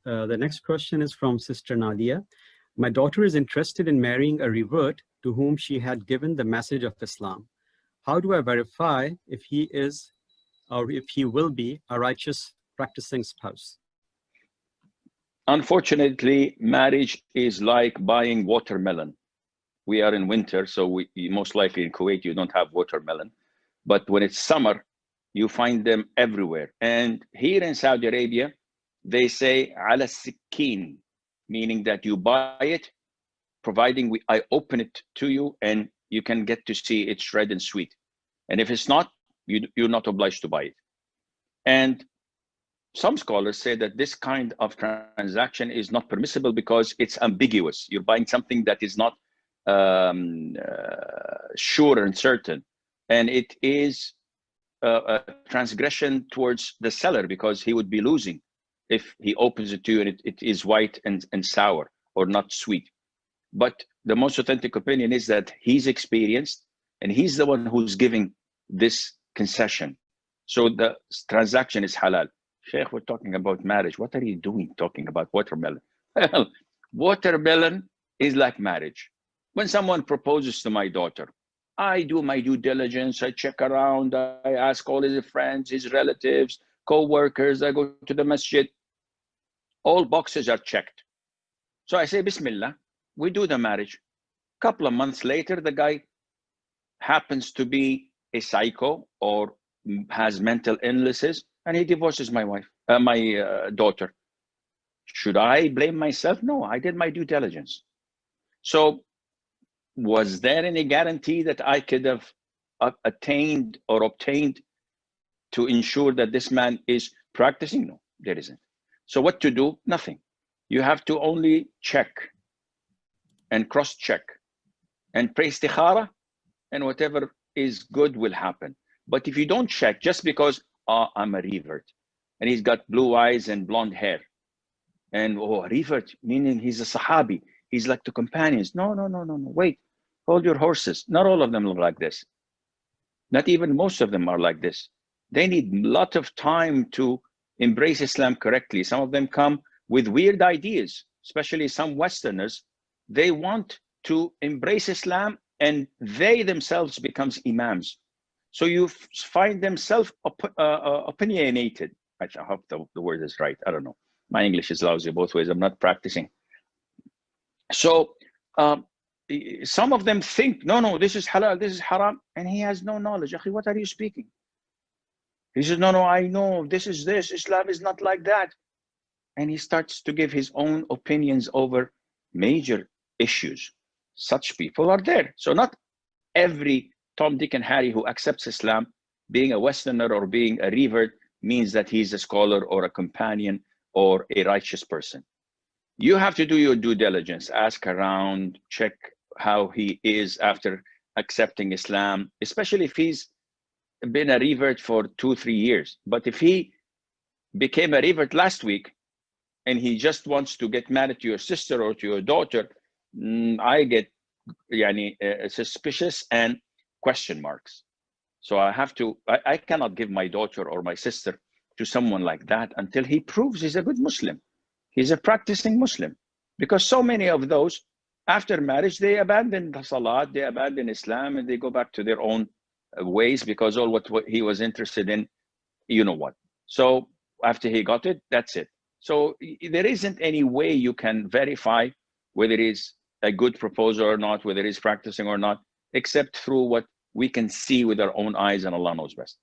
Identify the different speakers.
Speaker 1: The next question is from Sister Nadia. My daughter is interested in marrying a revert to whom she had given the message of Islam. How do I verify if he is or if he will be a righteous practicing spouse?
Speaker 2: Unfortunately, marriage is like buying watermelon. We are in winter, so most likely in Kuwait, you don't have watermelon. But when it's summer, you find them everywhere. And here in Saudi Arabia, they say ala sikkin, meaning that you buy it, providing I open it to you and you can get to see it's red and sweet. And if it's not, you're not obliged to buy it. And some scholars say that this kind of transaction is not permissible because it's ambiguous. You're buying something that is not sure and certain. And it is a transgression towards the seller because he would be losing if he opens it to you and it is white and sour or not sweet. But the most authentic opinion is that he's experienced and he's the one who's giving this concession. So the transaction is halal. Sheikh, we're talking about marriage. What are you doing talking about watermelon? Well, watermelon is like marriage. When someone proposes to my daughter, I do my due diligence, I check around, I ask all his friends, his relatives, co-workers, I go to the masjid. All boxes are checked. So I say, Bismillah, we do the marriage. A couple of months later, the guy happens to be a psycho or has mental illnesses, and he divorces my wife, my daughter. Should I blame myself? No, I did my due diligence. So was there any guarantee that I could have attained or obtained to ensure that this man is practicing? No, there isn't. So what to do? Nothing. You have to only check and cross-check and pray istikhara, and whatever is good will happen. But if you don't check, just because I'm a revert and he's got blue eyes and blonde hair, and revert meaning he's a sahabi, he's like the companions. No, wait, hold your horses. Not all of them look like this. Not even most of them are like this. They need a lot of time to embrace Islam correctly. Some of them come with weird ideas, especially some Westerners. They want to embrace Islam and they themselves becomes imams. So you find them self-opinionated. I hope the word is right. I don't know. My English is lousy both ways. I'm not practicing. So some of them think, no, this is halal, this is haram, and he has no knowledge. Akhi, what are you speaking? He says, no, I know, this is this, Islam is not like that. And he starts to give his own opinions over major issues. Such people are there. So not every Tom, Dick, and Harry who accepts Islam, being a Westerner or being a revert, means that he's a scholar or a companion or a righteous person. You have to do your due diligence, ask around, check how he is after accepting Islam, especially if he's been a revert for 2-3 years. But if he became a revert last week and he just wants to get married to your sister or to your daughter, I get suspicious and question marks. So I cannot give my daughter or my sister to someone like that until he proves he's a good Muslim. He's a practicing Muslim. Because so many of those, after marriage, they abandon the Salat, they abandon Islam, and they go back to their own ways because all what he was interested in, you know what. So after he got it, that's it. So there isn't any way you can verify whether he's a good proposer or not, whether he's practicing or not, except through what we can see with our own eyes, and Allah knows best.